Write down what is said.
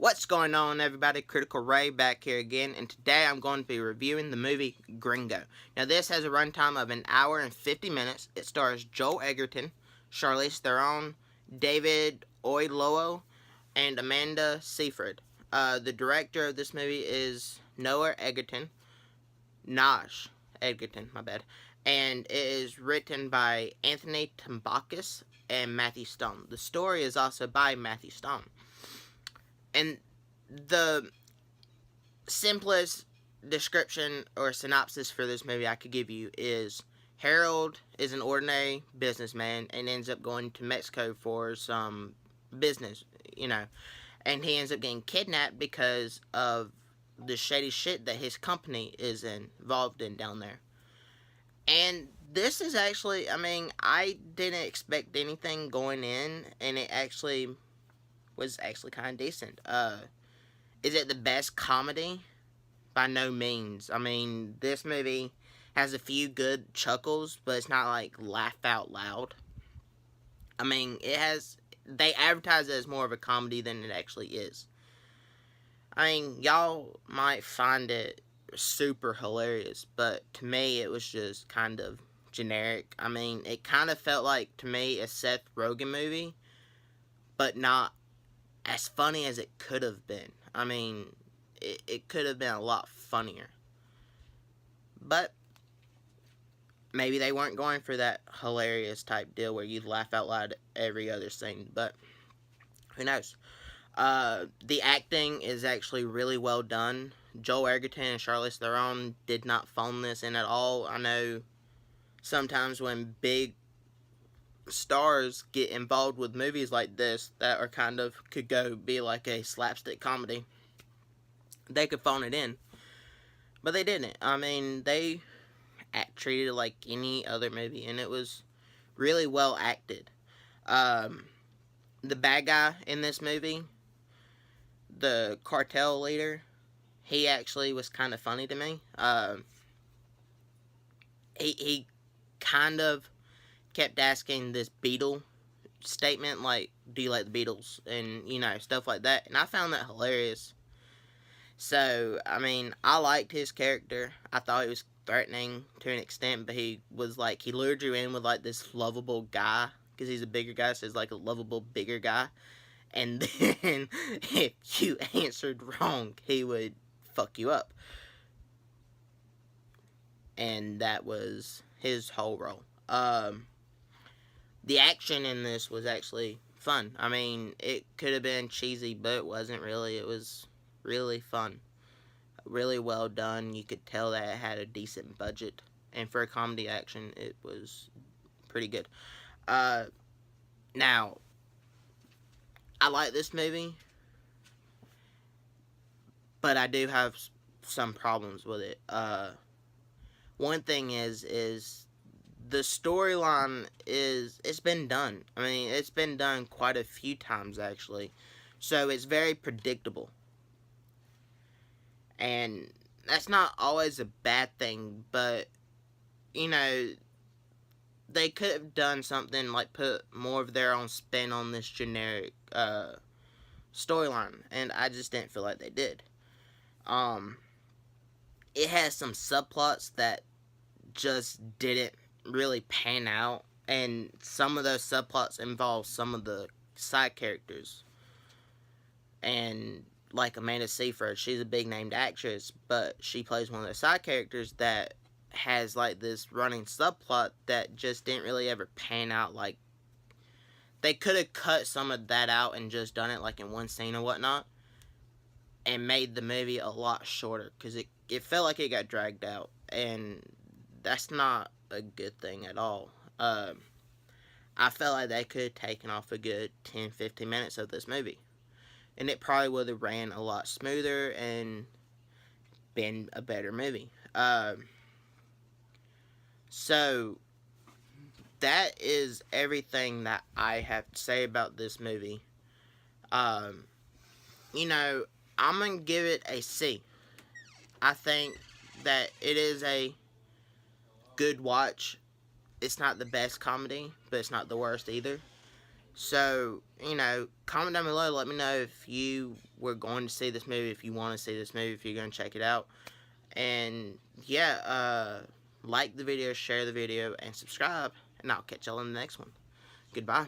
What's going on, everybody? Critical Ray back here again, and today I'm going to be reviewing the movie Gringo. Now, this has a runtime of 1 hour and 50 minutes. It stars Joel Edgerton, Charlize Theron, David Oyelowo, and Amanda Seyfried. The director of this movie is Noah Edgerton. Naj Edgerton, my bad. And it is written by Anthony Tambakis and Matthew Stone. The story is also by Matthew Stone. And the simplest description or synopsis for this movie I could give you is Harold is an ordinary businessman and ends up going to Mexico for some business, and he ends up getting kidnapped because of the shady shit that his company is involved in down there. And this is actually, I didn't expect anything going in, and it was actually kind of decent. Is it the best comedy? By no means. This movie has a few good chuckles, but it's not like laugh out loud. They advertise it as more of a comedy than it actually is. Y'all might find it super hilarious, but to me it was just kind of generic. It kind of felt like, to me, a Seth Rogen movie, but not as funny as it could have been. It could have been a lot funnier. But maybe they weren't going for that hilarious type deal where you'd laugh out loud at every other scene. But who knows? The acting is actually really well done. Joel Edgerton and Charlize Theron did not phone this in at all. I know sometimes when big stars get involved with movies like this that are could be like a slapstick comedy, they could phone it in, but they didn't. They treated it like any other movie, and it was really well acted. The bad guy in this movie, the cartel leader, he actually was kind of funny to me. He kind of kept asking this Beatle statement, like, do you like the Beatles? And, stuff like that. And I found that hilarious. So, I liked his character. I thought he was threatening to an extent, but he lured you in with, like, this lovable guy, because he's a bigger guy, so he's like a lovable, bigger guy. And then, if you answered wrong, he would fuck you up. And that was his whole role. The action in this was actually fun. It could have been cheesy, but it wasn't really. It was really fun. Really well done. You could tell that it had a decent budget. And for a comedy action, it was pretty good. Now, I like this movie, but I do have some problems with it. One thing is the storyline it's been done. It's been done quite a few times, actually. So it's very predictable. And that's not always a bad thing, but, they could have done something like put more of their own spin on this generic storyline. And I just didn't feel like they did. It has some subplots that just didn't really pan out, and some of those subplots involve some of the side characters, and like Amanda Seyfried, she's a big named actress, but she plays one of the side characters that has like this running subplot that just didn't really ever pan out. Like, they could have cut some of that out and just done it like in one scene or whatnot, and made the movie a lot shorter, because it felt like it got dragged out, and that's not a good thing at all. I felt like they could have taken off a good 10-15 minutes of this movie, and it probably would have ran a lot smoother and been a better movie. So that is everything that I have to say about this movie. I'm gonna give it a C. I think that it is a good watch. It's not the best comedy, but it's not the worst either. So, you know, comment down below. Let me know if you were going to see this movie, if you want to see this movie, if you're going to check it out. And yeah, like the video, share the video, and subscribe. And I'll catch y'all in the next one. Goodbye.